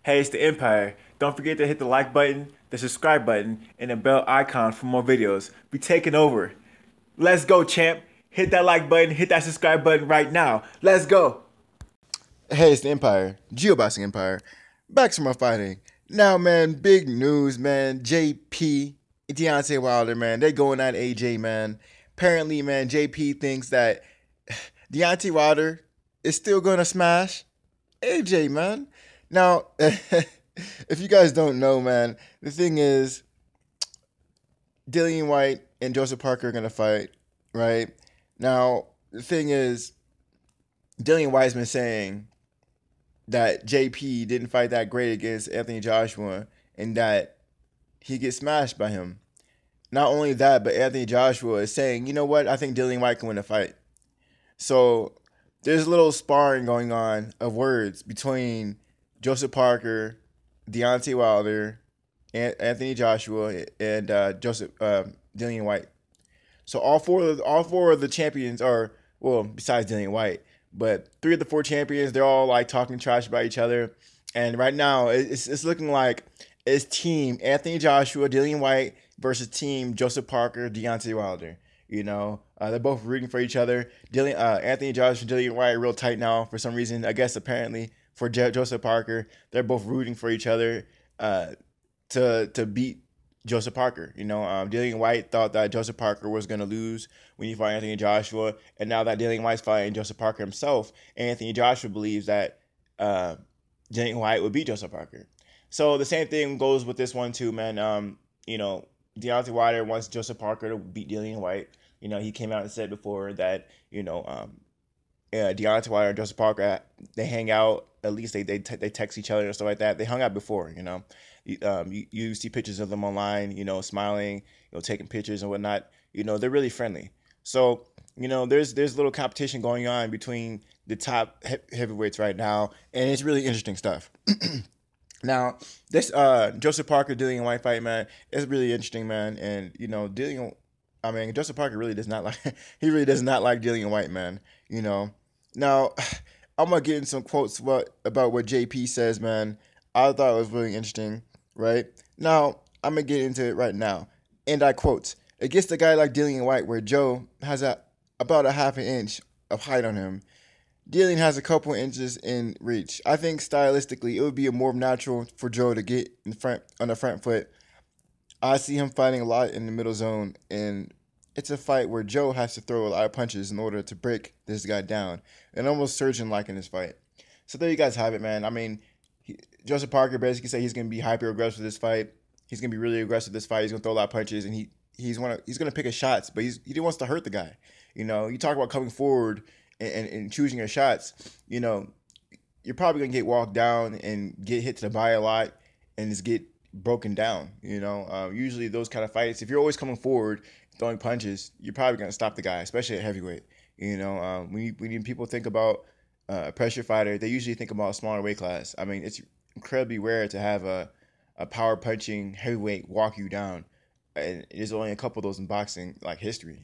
Hey, it's the Empire. Don't forget to hit the like button, the subscribe button, and the bell icon for more videos. We taking over. Let's go, champ. Hit that like button, hit that subscribe button right now. Let's go. Hey, it's the Empire, Geoboxing Empire. Back to my fighting. Now, man, big news, man. JP, Deontay Wilder, man, they going at AJ, man. Apparently, man, JP thinks that Deontay Wilder is still going to smash AJ, man. Now, if you guys don't know, man, the thing is, Dillian Whyte and Joseph Parker are going to fight, right? Now, the thing is, Dillian Whyte's been saying that JP didn't fight that great against Anthony Joshua and that he gets smashed by him. Not only that, but Anthony Joshua is saying, you know what, I think Dillian Whyte can win the fight. So there's a little sparring going on of words between Joseph Parker, Deontay Wilder, Anthony Joshua, and Dillian Whyte. So all four of the champions are, well, besides Dillian Whyte, but three of the four champions, they're all like talking trash about each other. And right now, it's looking like it's team Anthony Joshua, Dillian Whyte versus team Joseph Parker, Deontay Wilder. They're both rooting for each other. Anthony Joshua and Dillian Whyte are real tight now for some reason. I guess apparently for Joseph Parker, they're both rooting for each other to beat Joseph Parker. Dillian Whyte thought that Joseph Parker was going to lose when he fought Anthony Joshua, and now that Dillian Whyte's fighting Joseph Parker himself, Anthony Joshua believes that Dillian Whyte would beat Joseph Parker. So the same thing goes with this one too, man. Deontay Wilder wants Joseph Parker to beat Dillian Whyte. He came out and said before that Deontay Wilder and Joseph Parker, they hang out. At least they text each other and stuff like that. They hung out before. You see pictures of them online. Smiling, taking pictures and whatnot. They're really friendly. So there's a little competition going on between the top heavyweights right now, and it's really interesting stuff. Now, this Joseph Parker Dillian Whyte fight, man, it's really interesting, man. And Joseph Parker really does not like he really does not like Dillian Whyte, man. Now I'm gonna get in some quotes about what JP says, man. I thought it was really interesting, right? Now I'm gonna get into it right now, and I quote: "Against a guy like Dillian Whyte, where Joe has about a half an inch of height on him, Dillian has a couple inches in reach. I think stylistically, it would be more natural for Joe to get in front on the front foot. I see him fighting a lot in the middle zone, and it's a fight where Joe has to throw a lot of punches in order to break this guy down, and almost surgeon like in this fight. So there you guys have it, man. Joseph Parker basically said he's going to be hyper aggressive this fight. He's going to be really aggressive this fight. He's going to throw a lot of punches, and he's going to pick his shots, but he wants to hurt the guy. You talk about coming forward and choosing your shots. You're probably going to get walked down and get hit to the body a lot and just get broken down. Usually those kind of fights, if you're always coming forward throwing punches, you're probably going to stop the guy, especially at heavyweight. When people think about a pressure fighter, they usually think about a smaller weight class. It's incredibly rare to have a power punching heavyweight walk you down, and there's only a couple of those in boxing like history.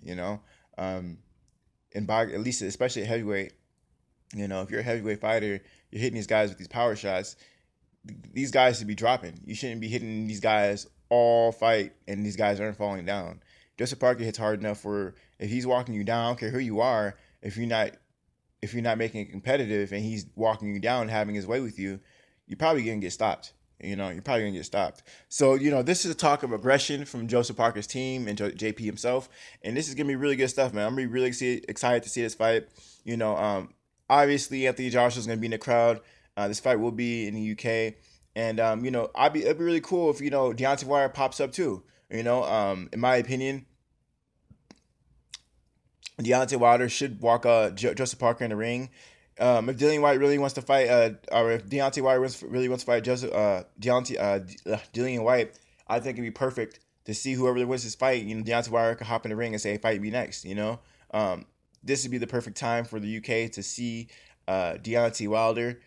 At least especially at heavyweight. If you're a heavyweight fighter, you're hitting these guys with these power shots. These guys should be dropping. You shouldn't be hitting these guys all fight, and these guys aren't falling down. Joseph Parker hits hard enough for if he's walking you down, I don't care who you are, if you're not making it competitive and he's walking you down and having his way with you, you're probably gonna get stopped. You're probably gonna get stopped. So, this is a talk of aggression from Joseph Parker's team and JP himself, and this is gonna be really good stuff, man. I'm gonna be really excited to see this fight. Obviously Anthony Joshua's gonna be in the crowd. This fight will be in the UK, and it'd be really cool if Deontay Wilder pops up too. In my opinion, Deontay Wilder should walk Joseph Parker in the ring. If Dillian Whyte really wants to fight, or if Deontay Wilder really wants to fight Dillian Whyte, I think it'd be perfect to see whoever wins this fight. Deontay Wilder could hop in the ring and say, "Fight me next." This would be the perfect time for the UK to see Deontay Wilder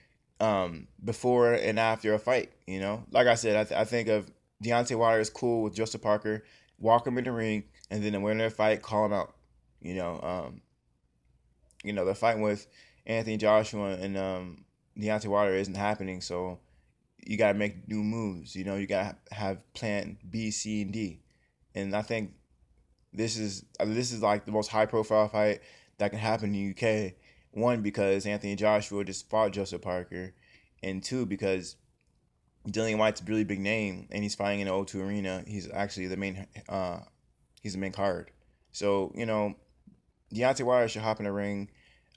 before and after a fight. Like I said, I think of Deontay Wilder is cool with Joseph Parker, walk him in the ring, and then when they're fight, call him out. The fight with Anthony Joshua and Deontay Wilder isn't happening, so you gotta make new moves. You know, you gotta have plan B, C, and D. And I think this is like the most high profile fight that can happen in the UK. One, because Anthony Joshua just fought Joseph Parker, and two, because Dillian Whyte's a really big name, and he's fighting in the O2 Arena. He's actually the main. He's the main card. So you know, Deontay Wilder should hop in the ring.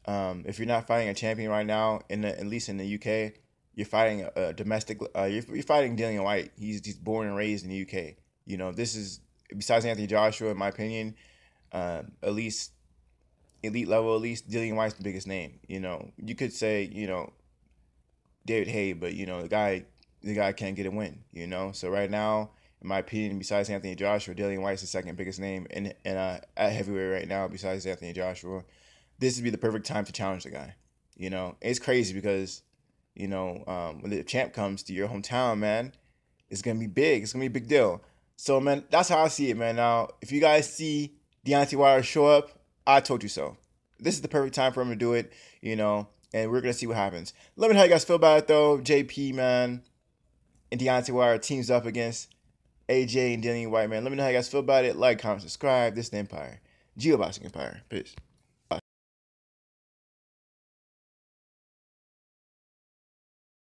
If you're not fighting a champion right now, at least in the UK, you're fighting a domestic. You're fighting Dillian Whyte. He's born and raised in the UK. You know, this is, besides Anthony Joshua, in my opinion, at least elite level, at least Dillian Whyte's the biggest name. You know, you could say, you know, David Hay, but you know, the guy can't get a win. You know, so right now, in my opinion, besides Anthony Joshua, Dillian Whyte's the second biggest name in at heavyweight right now, besides Anthony Joshua. This would be the perfect time to challenge the guy. You know, it's crazy because, you know, when the champ comes to your hometown, man, it's gonna be big. It's gonna be a big deal. So, man, that's how I see it, man. Now, if you guys see Deontay Wilder show up, I told you so. This is the perfect time for him to do it, you know, and we're gonna see what happens. Let me know how you guys feel about it, though. JP, man, and Deontay Wilder teams up against AJ and Dillian Whyte, man. Let me know how you guys feel about it. Like, comment, subscribe. This is the Empire. Geoboxing Empire. Peace.